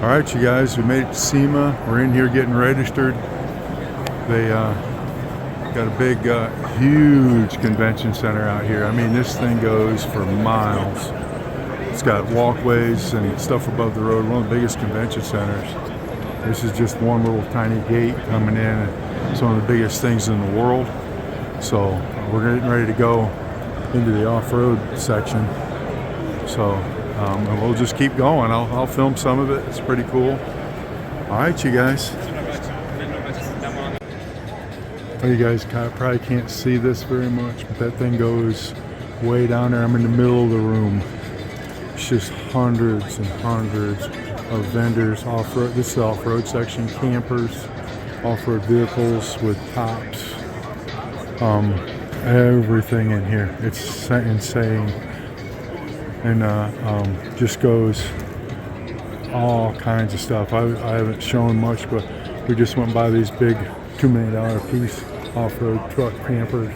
All right, you guys, we made it to SEMA. We're in here getting registered. They got a big, huge convention center out here. I mean, this thing goes for miles. It's got walkways and stuff above the road. One of the biggest convention centers. This is just one little tiny gate coming in. And some of the biggest things in the world. So we're getting ready to go into the off-road section. So and we'll just keep going. I'll film some of it. It's pretty cool. All right, you guys. Oh, you guys probably can't see this very much, but that thing goes way down there. I'm in the middle of the room. It's just hundreds and hundreds of vendors, off-road. This is the off-road section, campers, off-road vehicles with tops, everything in here. It's insane, and just goes all kinds of stuff. I haven't shown much, but we just went by these big $2 million piece off-road truck campers.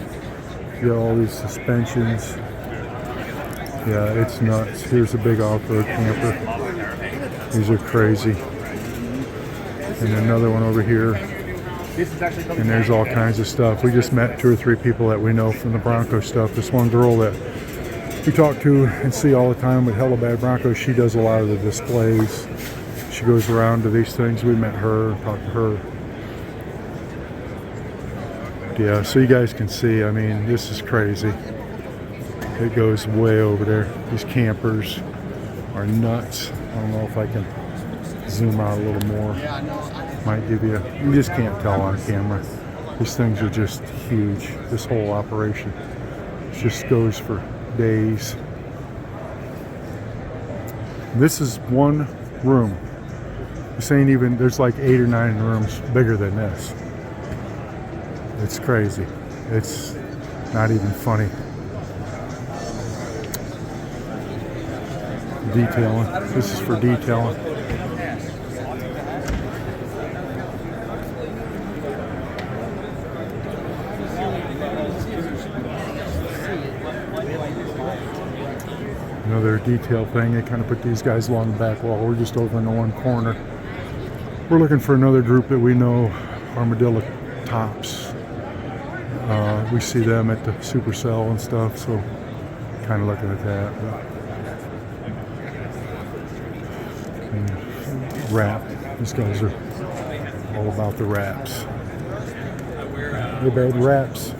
You got all these suspensions. Yeah, it's nuts. Here's a big off-road camper. These are crazy. And another one over here. And there's all kinds of stuff. We just met 2 or 3 people that we know from the Bronco stuff. This one girl that we talk to and see all the time with Hella Bad Broncos, she does a lot of the displays. She goes around to these things. We met her, talked to her. Yeah, so you guys can see, I mean, this is crazy. It goes way over there. These campers are nuts. I don't know if I can zoom out a little more. Might give you just can't tell on camera. These things are just huge. This whole operation just goes for days. This is one room. This ain't even, there's like 8 or 9 rooms bigger than this. It's crazy. It's not even funny. Detailing. This is for detailing. Another detail thing. They kind of put these guys along the back wall. We're just over in the one corner. We're looking for another group that we know, Armadillo Tops. We see them at the Supercell and stuff, so kind of looking at that. And wrap. These guys are all about the wraps. The bad wraps.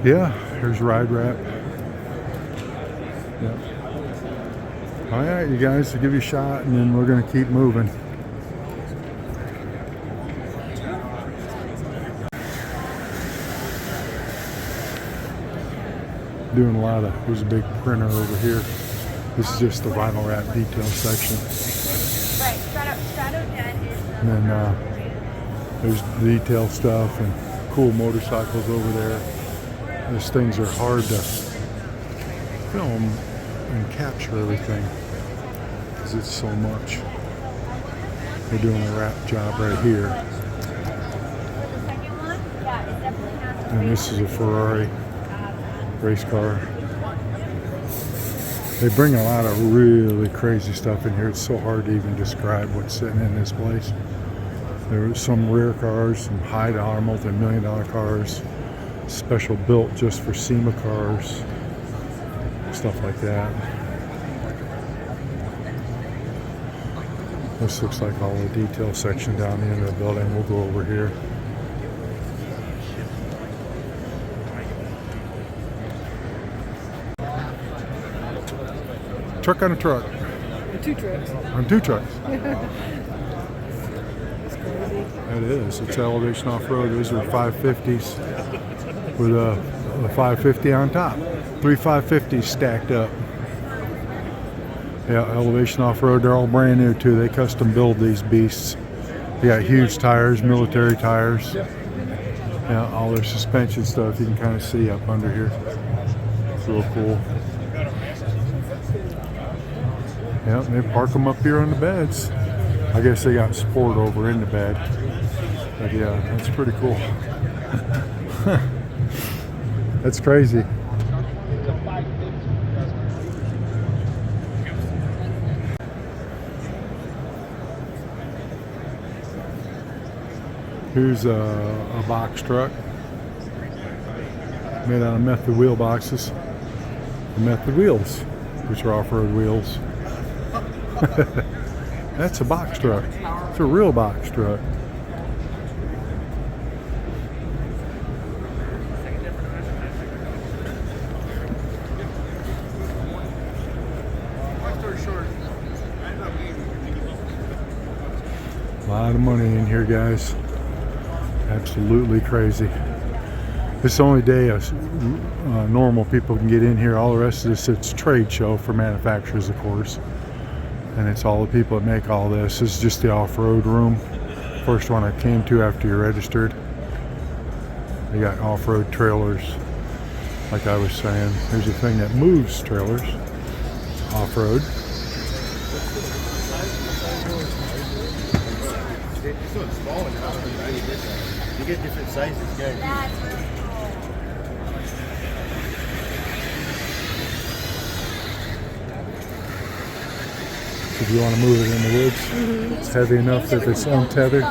Yeah, here's ride wrap. Yeah. All right, you guys, I'll give you a shot, and then we're going to keep moving. Doing a lot of, there's a big printer over here. This is just the vinyl wrap detail section. Right, strato dead is. And then there's detail stuff and cool motorcycles over there. These things are hard to film and capture everything because it's so much. They're doing a wrap job right here. And this is a Ferrari race car. They bring a lot of really crazy stuff in here. It's so hard to even describe what's sitting in this place. There are some rare cars, some high dollar, multi-million-dollar cars, special built just for SEMA cars, stuff like that. This looks like all the detail section down the end of the building. We'll go over here. Truck on a truck. On 2 trucks. On 2 trucks. That's crazy. That is. It's elevation off-road. Those are 550s with a 550 on top. 3 550s stacked up. Yeah, elevation off-road. They're all brand new too. They custom build these beasts. They got huge tires, military tires. Yeah, all their suspension stuff you can kind of see up under here. It's real cool. Yeah, they park them up here on the beds. I guess they got support over in the bed. But yeah, that's pretty cool. That's crazy. Here's a box truck made out of method wheel boxes. The method wheels, which are off-road wheels. That's a box truck. It's a real box truck. A lot of money in here, guys. Absolutely crazy. It's the only day normal people can get in here. All the rest of this, it's a trade show for manufacturers, of course. And it's all the people that make all this. This is just the off-road room. First one I came to after you registered. They got off-road trailers. Like I was saying, there's a thing that moves trailers. Off-road. So it's small enough, you get different sizes, guys. That's really cool. If you want to move it in the woods, it's heavy enough that it's untethered.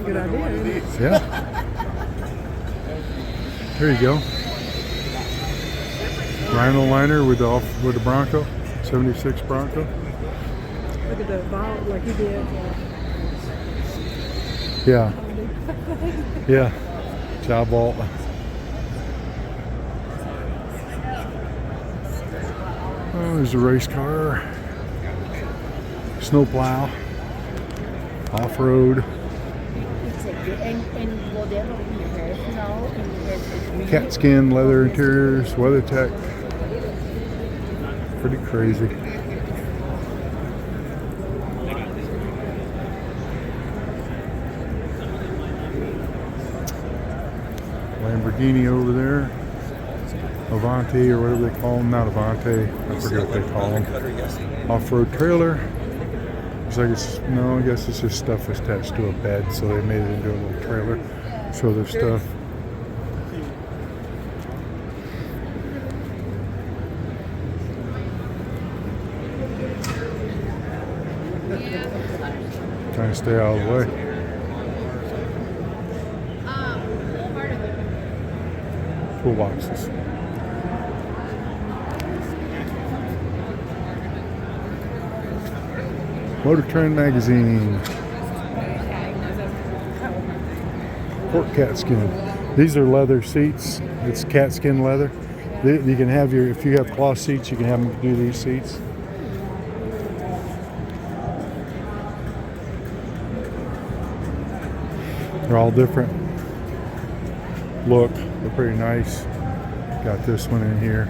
Good idea. Yeah. There you go. Rhino liner with the Bronco, 76 Bronco. Look at the vault like he did. Yeah. Yeah. Job vault. Oh, there's a race car. Snow plow. Off-road. Cat skin, leather interiors, WeatherTech. Pretty crazy. Lamborghini over there. Avante or whatever they call them. Not Avante. I forget what they call them. Off-road trailer. Looks like it's, no, I guess it's just stuff attached to a bed, so they made it into a little trailer. Show their stuff. Trying to stay out of the way. Toolboxes. Motor Trend magazine. Pork cat skin. These are leather seats. It's cat skin leather. You can have your, if you have cloth seats, you can have them do these seats. They're all different look. They're pretty nice. Got this one in here.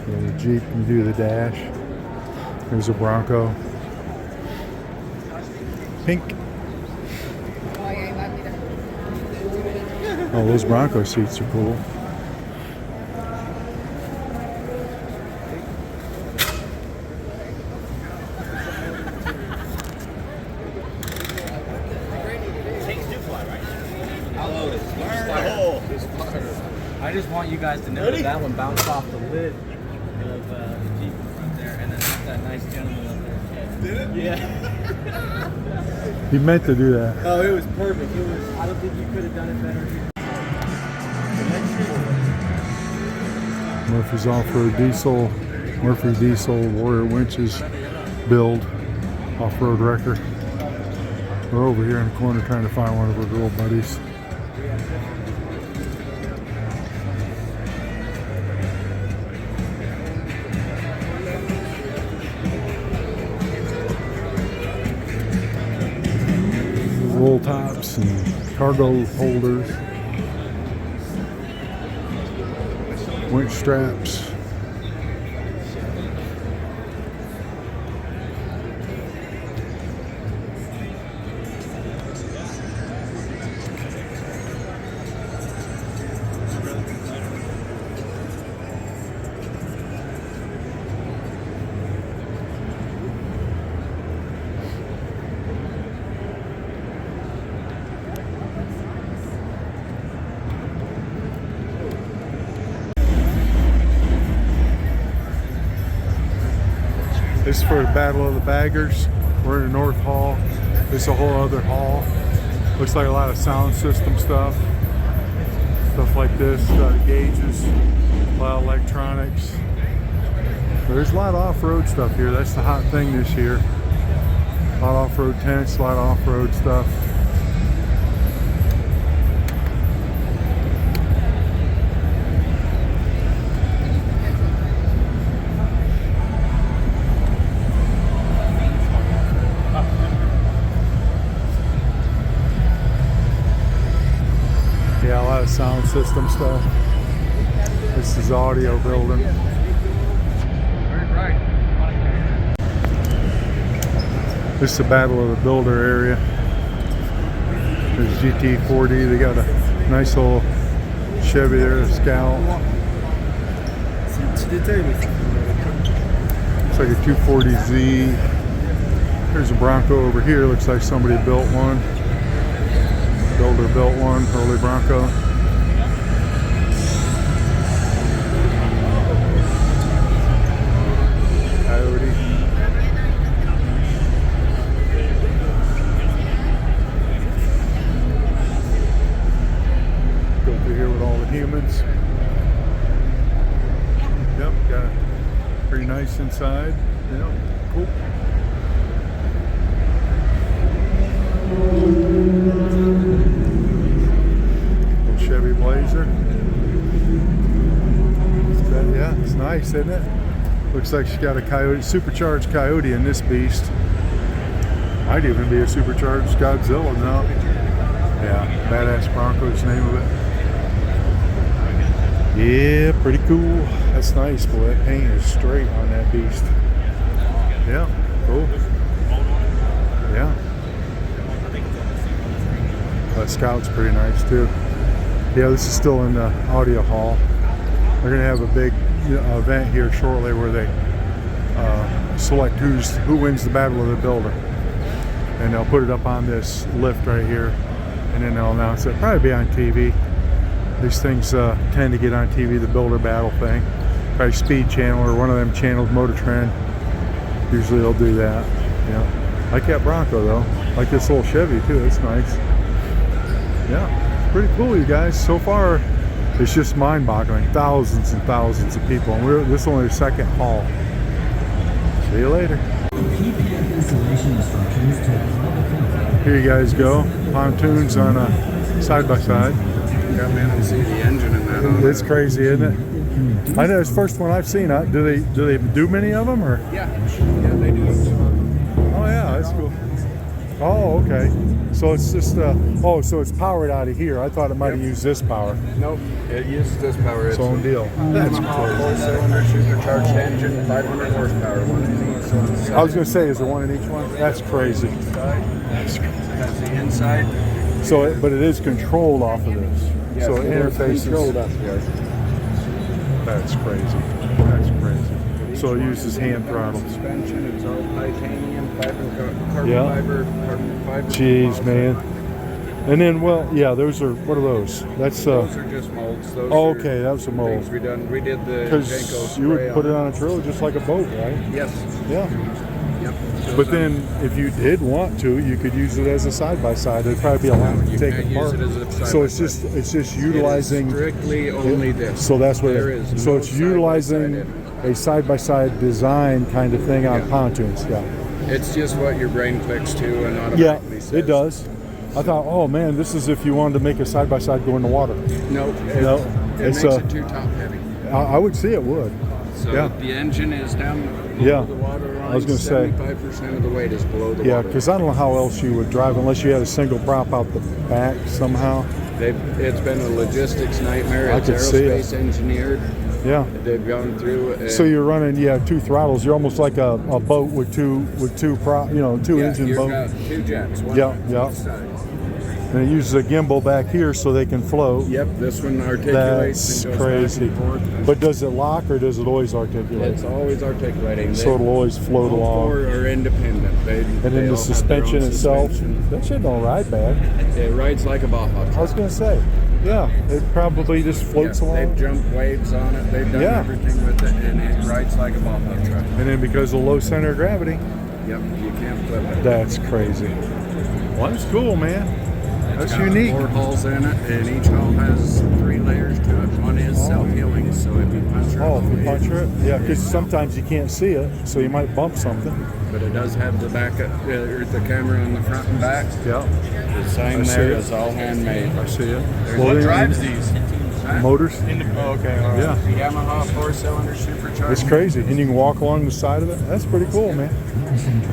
The Jeep can do the dash. There's a Bronco. Pink. Oh, those Bronco seats are cool. I just want you guys to know that that one bounced off the lid of the Jeep right there, and then that nice gentleman up there. Did it? Yeah. He meant to do that. Oh, it was perfect. It was. I don't think you could have done it better. Murphy's off-road diesel. Murphy diesel Warrior winches build off-road wrecker. We're over here in the corner trying to find one of our girl buddies. Roll tops and cargo holders, winch straps. This is for the Battle of the Baggers. We're in the North Hall. It's a whole other hall. Looks like a lot of sound system stuff. Stuff like this, gauges, a lot of electronics. There's a lot of off-road stuff here. That's the hot thing this year. A lot of off-road tents, a lot of off-road stuff. Yeah, a lot of sound system stuff. This is audio building. This is the Battle of the Builder area. There's GT40. They got a nice little Chevy there, a Scout. Looks like a 240Z. There's a Bronco over here. Looks like somebody built one. Builder built one, early Bronco. Coyote. Go through here with all the humans. Yep, got it pretty nice inside. Yep, cool. Chevy Blazer. Yeah, it's nice, isn't it? Looks like she's got a Coyote, supercharged Coyote in this beast. Might even be a supercharged Godzilla now. Yeah, badass Bronco's the name of it. Yeah, pretty cool. That's nice, boy. That paint is straight on that beast. Yeah, cool. Yeah. That Scout's pretty nice too. Yeah, this is still in the audio hall. They're going to have a big event here shortly where they select who wins the Battle of the Builder. And they'll put it up on this lift right here. And then they'll announce it. Probably be on TV. These things tend to get on TV, the Builder Battle thing. Probably Speed Channel or one of them channels, Motor Trend. Usually they'll do that. Yeah. Like that Bronco though. Like this little Chevy too. It's nice. Yeah. Pretty cool, you guys. So far, it's just mind-boggling. Thousands and thousands of people, and this is only the second haul. See you later. Here you guys go. Pontoons on a side-by-side. Come in and see the engine in that. It's crazy, isn't it? I know it's the first one I've seen. Do they do many of them, or? Yeah, they do. Oh yeah, that's cool. Oh, okay. So it's just, so it's powered out of here. I thought it might have used this power. Nope, it uses this power. Its own deal. That's crazy. 4-cylinder supercharged engine, 500 horsepower, one in each. I was going to say, is there one in each one? That's crazy. That's the inside. So, but it is controlled off of this. Yes, so it interfaces. Controlled up here. That's crazy. That's crazy. So it uses hand throttle. Suspension, it's all titanium, carbon fiber. Jeez, man. And then, well, yeah, those are, what are those? That's those are just molds. Those okay, that was a mold. We did the Because Jenko you would spray put it on a trailer just like a boat, right? Yes. Yeah. Yep. But then, if you did want to, you could use it as a side-by-side. It'd probably be a lot to You take can't apart. use it as a So it's side-by-side. just utilizing. It is strictly only this. So that's what There it is. is So no it's utilizing side-by-side a side-by-side design kind of thing on Yeah. pontoons. Yeah. It's just what your brain clicks to and Yeah, automatically says. it does. I thought, oh man, this is if you wanted to make a side-by-side go in the water. Nope. No, It it's makes it too top heavy. I would see it would. So Yeah. the engine is down below Yeah. the water line. I was gonna say. 75% of the weight is below the Yeah, water. because I don't know how else you would drive unless you had a single prop out the back somehow. It's been a logistics nightmare. I It's could see it. aerospace engineered. Yeah. They've gone through. So you're running, two throttles. You're almost like a boat with two engine you've boat. got two jets. One Yeah, on yeah. each side. And it uses a gimbal back here so they can float. Yep, this one articulates That's and goes crazy. back and forth. But does it lock or does it always articulate? It's always articulating. So it'll always float all along. four are independent. And then the suspension itself, that shit don't ride bad. It rides like a Baja I truck. was gonna say, yeah, it probably just floats Yeah, along. they've jumped waves on it. They've done Yeah. everything with it, and it rides like a Baja truck. And then because of low center of gravity, Yep, you can't flip it. That's crazy. Well, that's cool, man. That's unique. 4 holes in it, and each hole has 3 layers to it. One is self-healing, so if you puncture it, Oh, if you puncture it? Yeah, because sometimes you can't see it, so you might bump something. but it does have the the camera on the front and back. Yeah, The sign I see there it. is all handmade. I see it. What then- drives these? Motors? Oh, okay, all right. Yeah, Yamaha 4-cylinder supercharged. it's crazy. And you can walk along the side of it. That's pretty cool, man.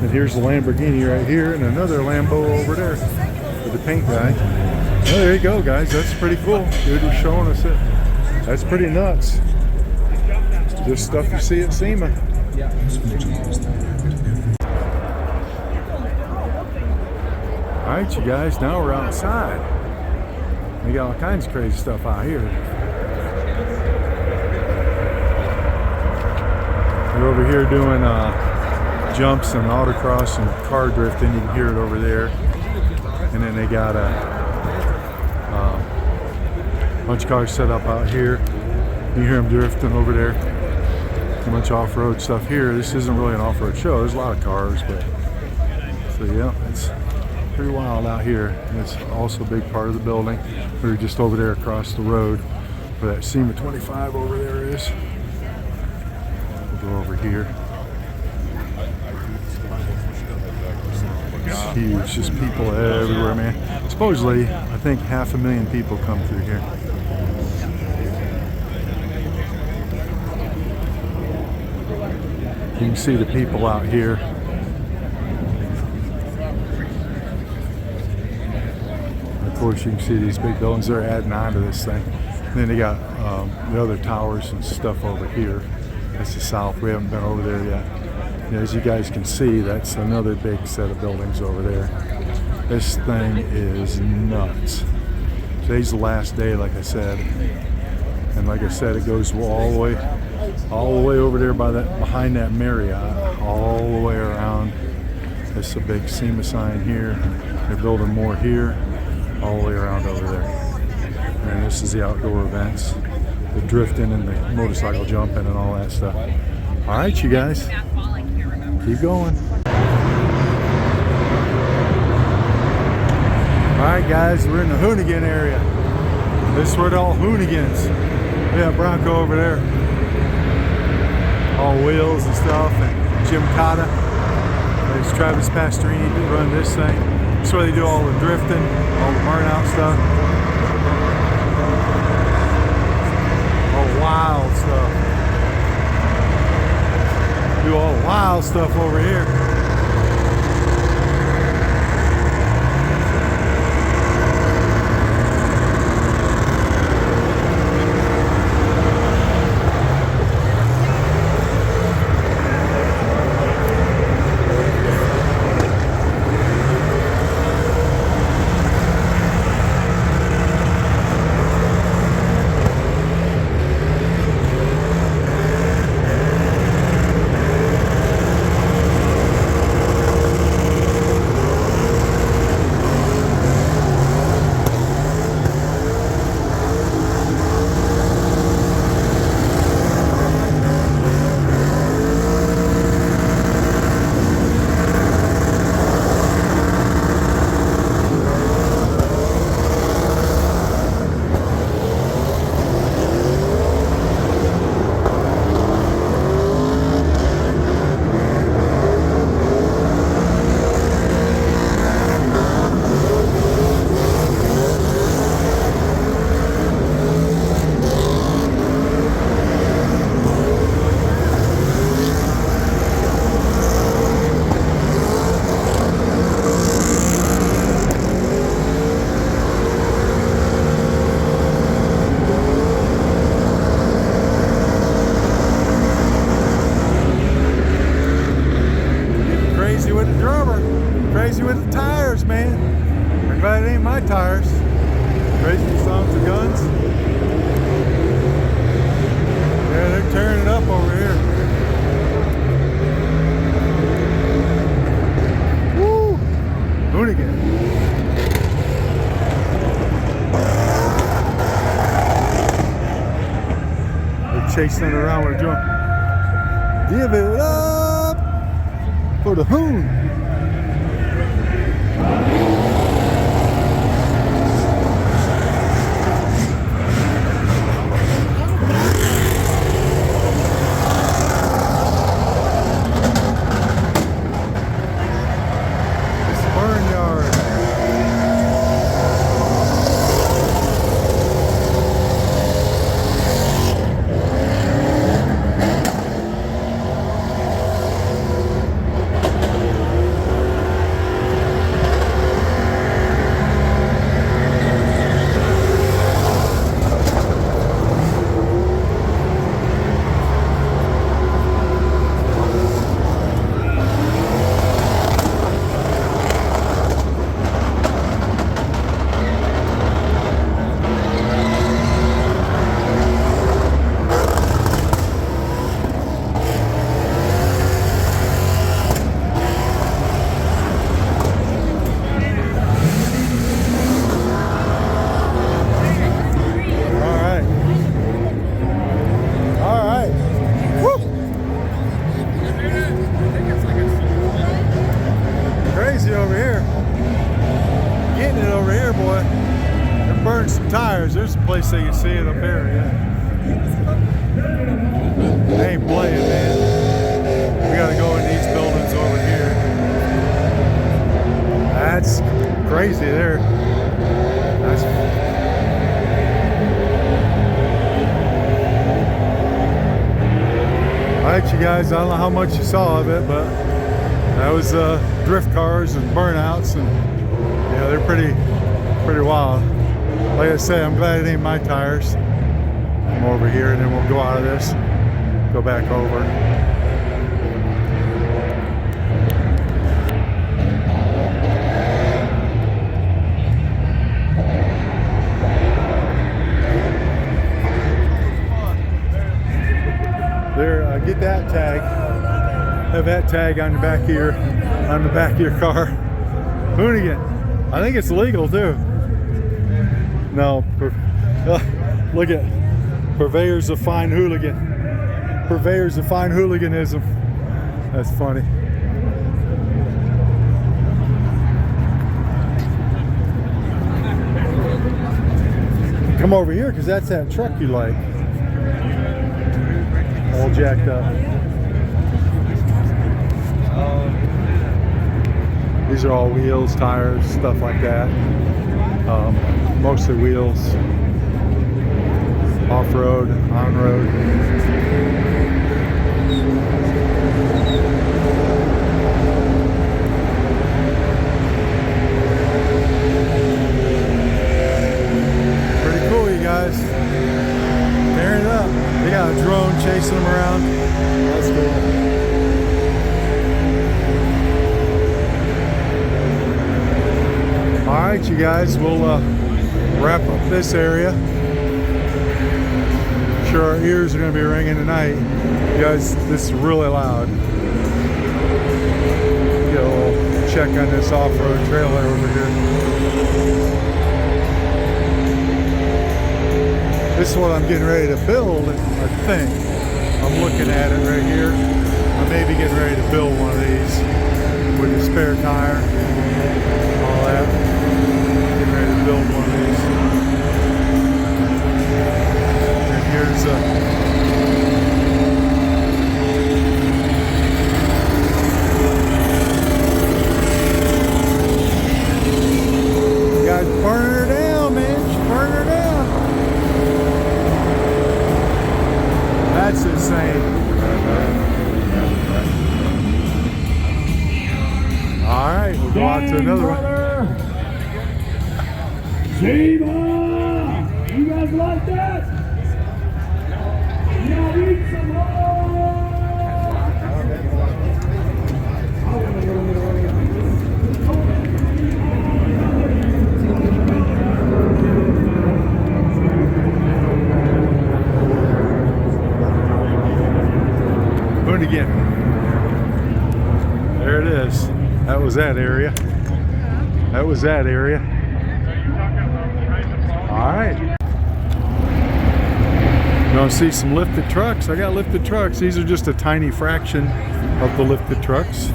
And here's the Lamborghini right here, and another Lambo over there with the paint guy. Oh, there you go, guys. That's pretty cool. Dude was showing us it. That's pretty nuts. Just stuff you see at SEMA. All right, you guys. Now we're outside. We got all kinds of crazy stuff out here. We're over here doing jumps and autocross and car drifting. You can hear it over there. And then they got a bunch of cars set up out here. You hear them drifting over there. A bunch of off-road stuff here. This isn't really an off-road show. There's a lot of cars, but so yeah, it's pretty wild out here. And it's also a big part of the building. We're just over there across the road where that SEMA 25 over there is. We'll go over here. It's huge, just people everywhere, man. Supposedly, I think 500,000 people come through here. You can see the people out here. Of course, you can see these big buildings. They're adding on to this thing. And then they got the other towers and stuff over here. That's the south. We haven't been over there yet. And as you guys can see, that's another big set of buildings over there. This thing is nuts. Today's the last day, like I said. And like I said, it goes all the way over there by that, behind that Marriott, all the way around. There's a big SEMA sign here. They're building more here, all the way around over there. And this is the outdoor events, the drifting and the motorcycle jumping and all that stuff. All right, you guys, keep going. All right, guys, we're in the Hoonigan area. This is where they're all Hoonigans. We have Bronco over there. All wheels and stuff, and Jim Cotta. There's Travis Pastorini to run this thing. This is where they do all the drifting, all the burnout stuff. All wild stuff. Do all wild stuff over here. Crazy with the tires, man. I'm glad it ain't my tires. Crazy songs of guns. Yeah, they're tearing it up over here. Woo! Hoonigan. They're chasing it around with a drum. Give it up for for the hoon. It's the burn yard. There's a place they can see it up there, yeah. They ain't playing, man. We gotta go in these buildings over here. That's crazy there. That's alright, you guys, I don't know how much you saw of it, but that was drift cars and burnouts, and yeah, they're pretty wild. Like I say, I'm glad it ain't my tires. Come over here and then we'll go out of this, go back over. There, get that tag. Have that tag on the back of your car. Hoonigan. I think it's legal too. No, look at purveyors of fine hooligan. Purveyors of fine hooliganism. That's funny. Come over here because that's that truck you like. All jacked up. These are all wheels, tires, stuff like that. Mostly wheels, off-road, on-road. Pretty cool, you guys. Tearing it up. They got a drone chasing them around. That's cool. All right, you guys, we'll wrap up this area. I'm sure our ears are going to be ringing tonight. You guys, this is really loud. Get a little check on this off-road trailer over here. This is what I'm getting ready to build, I think. I'm looking at it right here. I may be getting ready to build one of these with a spare tire, all that. Getting ready to build one of these. And here's you guys burning her down, man. She's burning her down. That's insane. All right, we'll go on to another one. SEMA! You guys like that? Yeah, eat some more! Boom again. There it is. That was that area. That was that area. All right. You want to see some lifted trucks? I got lifted trucks. These are just a tiny fraction of the lifted trucks.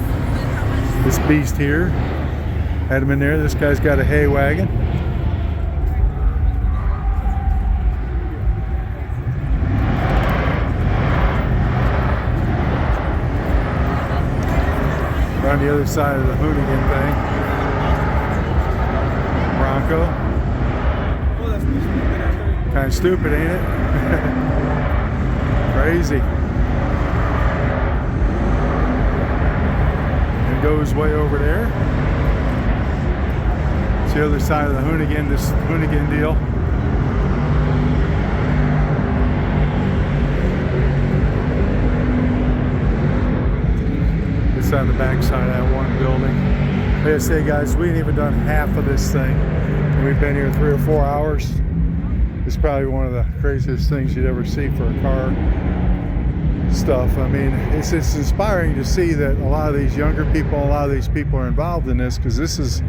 this beast here. Had him in there. This guy's got a hay wagon. On the other side of the hoonigan thing. Bronco. Kind of stupid, ain't it? Crazy. And it goes way over there. It's the other side of the hoonigan, this hoonigan deal. On the back side of that one building. Like I say, guys, we ain't even done half of this thing. We've been here 3 or 4 hours. It's probably one of the craziest things you'd ever see for a car stuff. I mean, it's inspiring to see that a lot of these younger people, a lot of these people are involved in this, because this is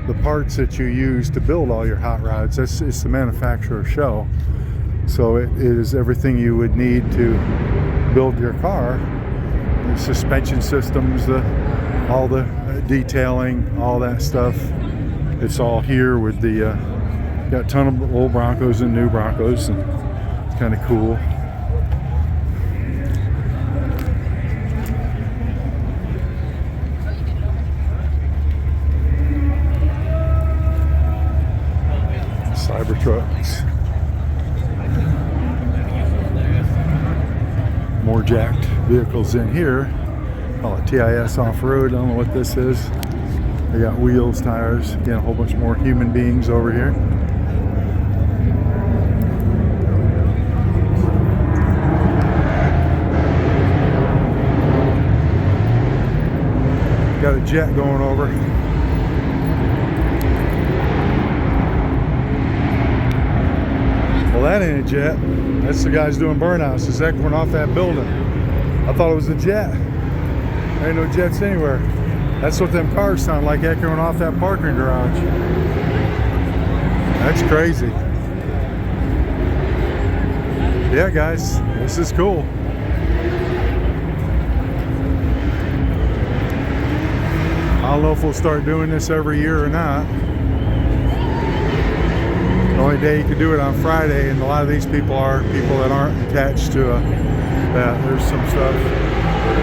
the parts that you use to build all your hot rods. It's the manufacturer's show. So it is everything you would need to build your car. The suspension systems, all the detailing, all that stuff. It's all here with the got a ton of old Broncos and new Broncos, and it's kind of cool. Cybertrucks. More jacked vehicles in here. Call it TIS off-road. I don't know what this is. They got wheels, tires. Again, a whole bunch more human beings over here. Got a jet going over. Well, that ain't a jet. That's the guys doing burnouts. It's echoing off that building. I thought it was a jet. There ain't no jets anywhere. That's what them cars sound like, echoing off that parking garage. That's crazy. Yeah, guys, this is cool. I don't know if we'll start doing this every year or not. The only day you can do it on Friday, and a lot of these people are people that aren't attached to that. There's some stuff.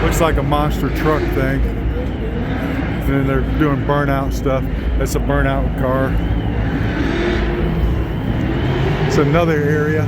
Looks like a monster truck thing. And then they're doing burnout stuff. That's a burnout car. It's another area.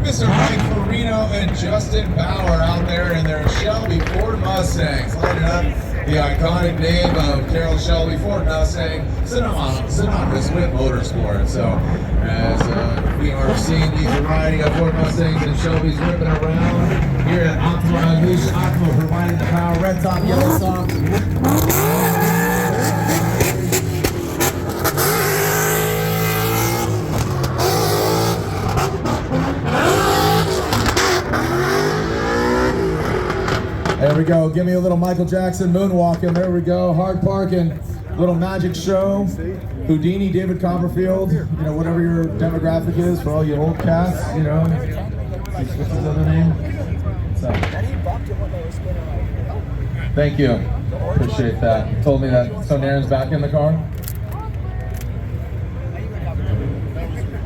Mr. Mike Farino and Justin Bauer out there in their Shelby Ford Mustangs, lighting up the iconic name of Carroll Shelby Ford Mustang, synonymous with motorsport. So, as we are seeing the variety of Ford Mustangs and Shelby's whipping around here at Optima Unleashed, Optima providing the power, red top, yellow socks. There we go. Give me a little Michael Jackson moonwalking. There we go. Hard parking. Little magic show. Houdini, David Copperfield. You know, whatever your demographic is for all you old cats. You know. What's his other name? What's that? Thank you. Appreciate that. You told me that. So Naren's back in the car.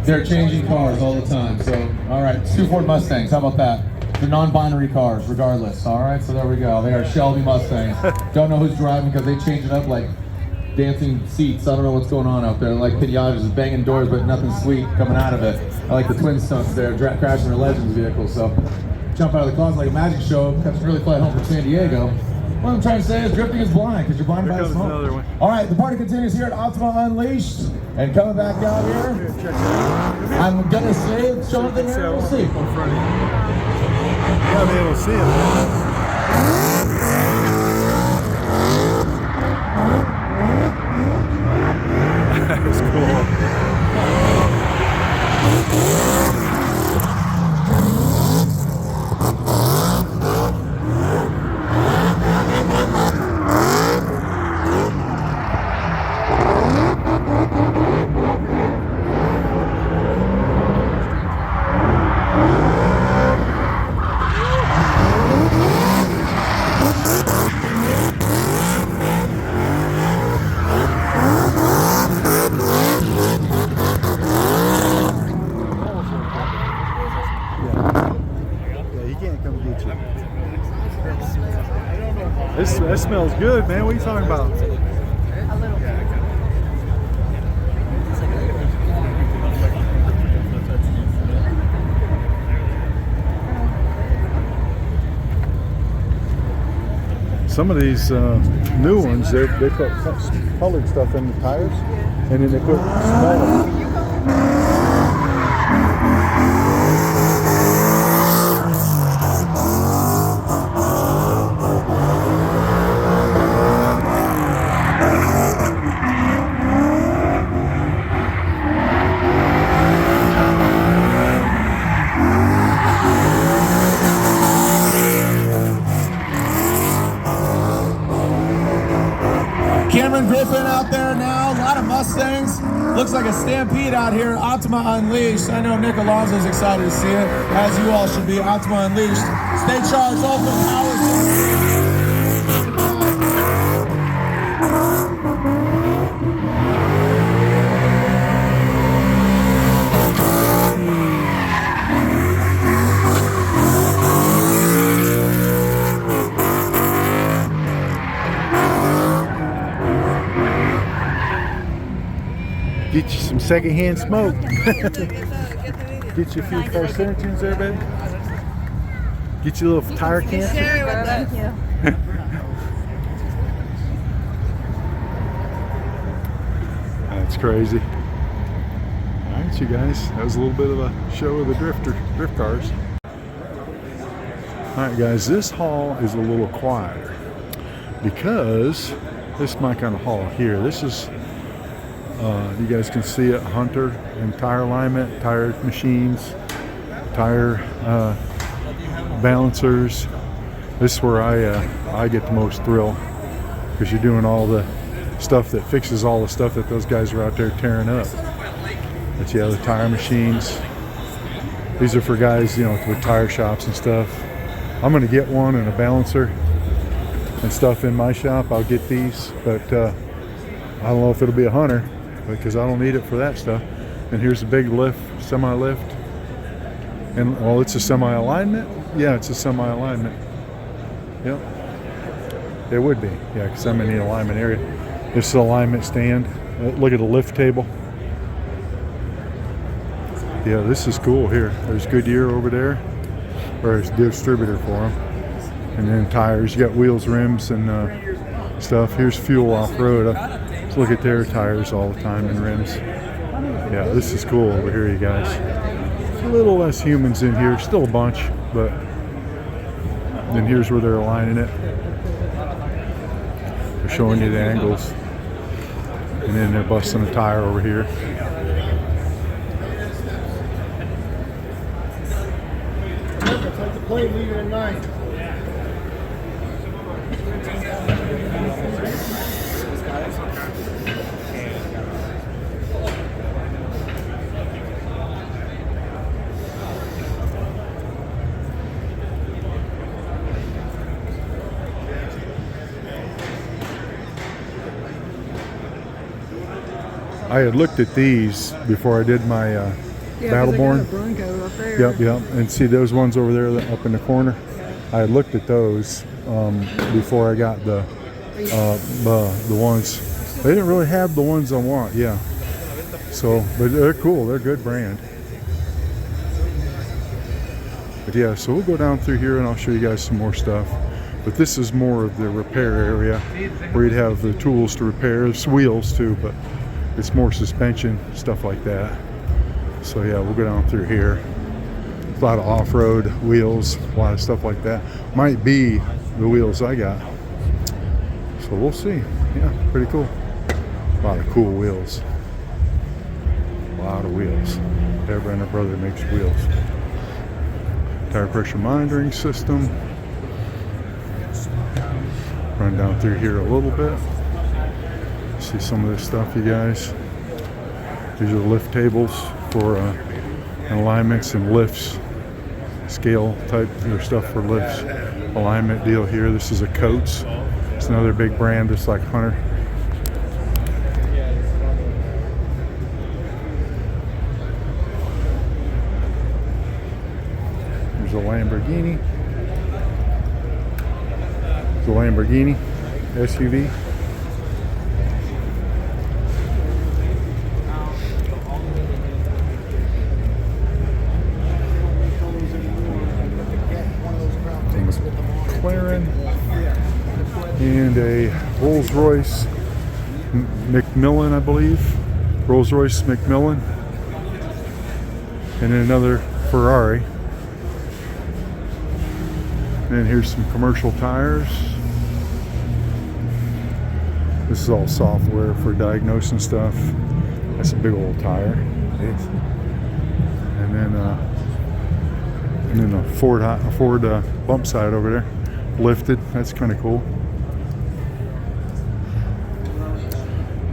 They're changing cars all the time. So, all right. 2 Ford Mustangs. How about that? They're non-binary cars, regardless. All right, so there we go. They are Shelby Mustangs. Don't know who's driving because they change it up like dancing seats. I don't know what's going on out there. Like pinatas, just banging doors, but nothing sweet coming out of it. I like the twin stunts there, crashing their Legends vehicle. So jump out of the closet like a magic show. Catch an early flight home from San Diego. What I'm trying to say is drifting is blind because you're blind by the smoke. All right, the party continues here at Optima Unleashed. And coming back down here, I'm gonna say it's Jonathan here. We'll see. Gotta be able to see it. That's cool. Yeah, he can't come get you. That smells good, man. What are you talking about? A little bit. Some of these new ones, they put colored stuff in the tires, and then they put smaller. Cameron Griffin out there now. A lot of Mustangs. Looks like a stampede out here. Optima Unleashed. I know Nick Alonso's excited to see it, as you all should be. Optima Unleashed. Stay charged. Open power. Get you some secondhand smoke. Get you a few carcinogens there, baby. Get you a little tire cancer. Thank you. That's crazy. All right, you guys. That was a little bit of a show of the drift cars. All right, guys. This haul is a little quieter because this is my kind of haul here. This is, you guys can see it, Hunter and tire alignment, tire machines, tire balancers. This is where I get the most thrill, because you're doing all the stuff that fixes all the stuff that those guys are out there tearing up. But yeah, the tire machines, these are for guys, you know, with tire shops and stuff. I'm gonna get one and a balancer and stuff in my shop. I'll get these, but I don't know if it'll be a Hunter, because I don't need it for that stuff. And here's a big lift, semi-lift. And well, it's a semi-alignment. Yeah, it's a semi-alignment. Yep, it would be. Yeah, because I'm in the alignment area. This is the alignment stand. Look at the lift table. Yeah, this is cool here. There's Goodyear over there, or it's distributor for them. And then tires. You got wheels, rims, and stuff. Here's fuel off-road. Let's look at their tires all the time and rims. Yeah, this is cool over here, you guys. A little less humans in here, still a bunch, but then here's where they're aligning it. They're showing you the angles. And then they're busting a tire over here. Take the plate, leave it in mind. I had looked at these before I did my Battleborn. Bronco up there. Yep. And see those ones over there up in the corner? I had looked at those before I got the ones. They didn't really have the ones I want, yeah. So, but they're cool. They're a good brand. But yeah, so we'll go down through here and I'll show you guys some more stuff. But this is more of the repair area where you'd have the tools to repair. There's wheels too, but it's more suspension, stuff like that. So yeah, we'll go down through here. A lot of off-road wheels, a lot of stuff like that. Might be the wheels I got. So we'll see. Yeah, pretty cool. A lot of cool wheels. A lot of wheels. Deborah and her brother makes wheels. Tire pressure monitoring system. Run down through here a little bit. See some of this stuff, you guys. These are lift tables for alignments and lifts. Scale type stuff for lifts. Alignment deal here. This is a Coates. It's another big brand just like Hunter. There's a Lamborghini. It's a Lamborghini SUV. McLaren and a Rolls-Royce Macmillan, I believe. Rolls-Royce Macmillan, and then another Ferrari. And here's some commercial tires. This is all software for diagnosing stuff. That's a big old tire. And then a Ford bump side over there, lifted. That's kind of cool.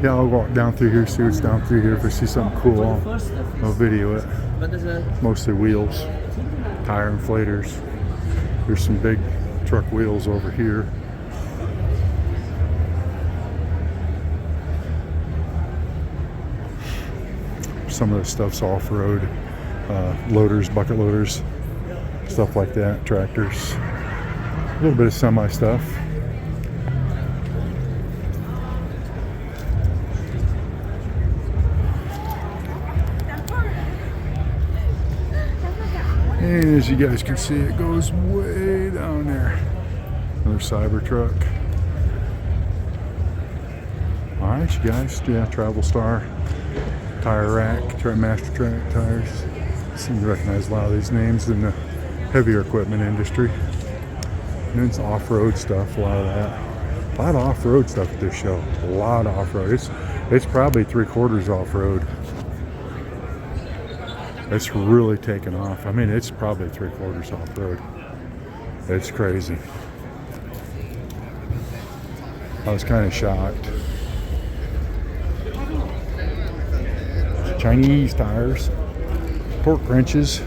Yeah, I'll walk down through here, see what's down through here. If I see something cool, I'll video it. Mostly wheels, tire inflators. There's some big truck wheels over here. Some of the stuff's off-road, loaders, bucket loaders, stuff like that, tractors. A little bit of semi stuff. And as you guys can see, it goes way down there. Another Cybertruck. All right, you guys. Yeah, Travel Star, Tire Rack, Master Track tires. Seem to recognize a lot of these names in the heavier equipment industry. And then it's off-road stuff. A lot of that. A lot of off-road stuff at this show. A lot of off-road. It's probably 3/4 off-road. It's really taken off. I mean, it's probably 3/4 off-road. It's crazy. I was kind of shocked. Chinese tires, torque wrenches,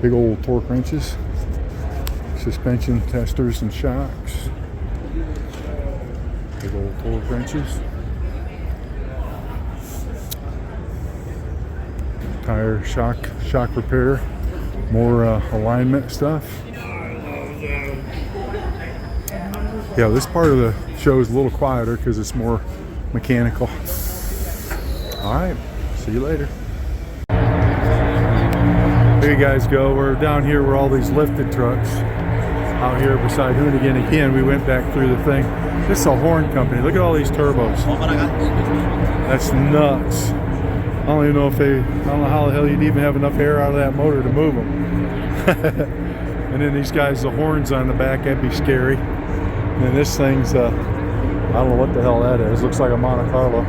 big old torque wrenches, suspension testers and shocks, big old torque wrenches. Tire shock repair, more alignment stuff. Yeah, this part of the show is a little quieter because it's more mechanical. All right, see you later. Here you guys go. We're down here where all these lifted trucks out here beside Hoonigan. Again, we went back through the thing. This is a horn company. Look at all these turbos. That's nuts. I don't even know if I don't know how the hell you'd even have enough air out of that motor to move them. And then these guys, the horns on the back, that'd be scary. And then this thing's, I don't know what the hell that is. Looks like a Monte Carlo.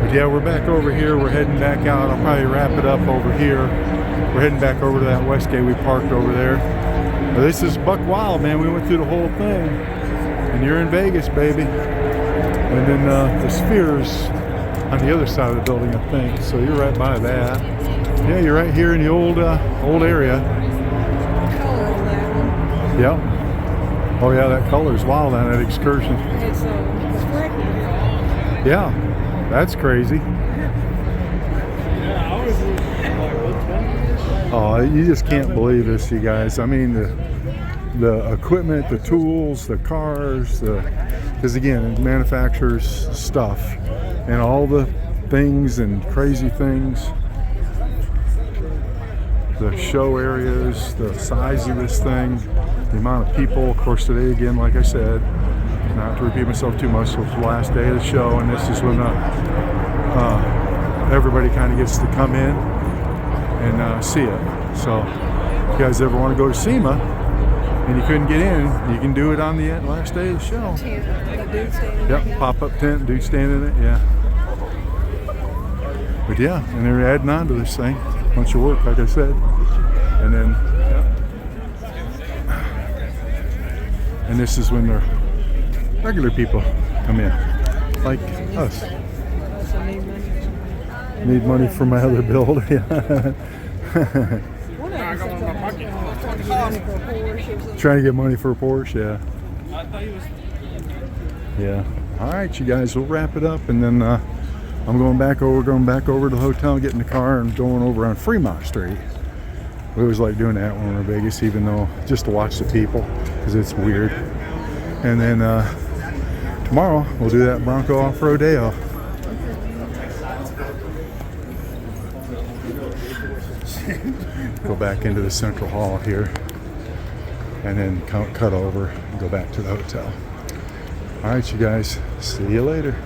But yeah, we're back over here. We're heading back out. I'll probably wrap it up over here. We're heading back over to that Westgate we parked over there. But this is Buck Wild, man. We went through the whole thing. And you're in Vegas, baby. And then the Sphere's on the other side of the building, I think. So you're right by that. Yeah, you're right here in the old area. Color on that one. Yep. Oh yeah, that color's wild on that excursion. It's reflective. Yeah, that's crazy. Oh, you just can't believe this, you guys. I mean, the equipment, the tools, the cars, because again, it manufactures stuff. And all the things and crazy things, the show areas, the size of this thing, the amount of people. Of course, today again, like I said, not to repeat myself too much, so it's the last day of the show, and this is when everybody kind of gets to come in and see it. So if you guys ever want to go to SEMA and you couldn't get in, you can do it on the last day of the show. Yep, pop-up tent, dude standing in it, yeah. But But yeah, and they're adding on to this thing. Bunch of work, like I said. And then, and this is when the regular people come in, like us. Also need money. Need money for my other build. Yeah. One of them said something about trying to get money for a Porsche or something. Trying to get money for a Porsche, yeah. All right, you guys, we'll wrap it up, and then I'm going back over to the hotel, getting the car, and going over on Fremont Street. We always like doing that when we're in Vegas, even though just to watch the people, because it's weird. And then tomorrow we'll do that Bronco off-road day off. Go back into the central hall here, and then cut over and go back to the hotel. All right, you guys, see you later.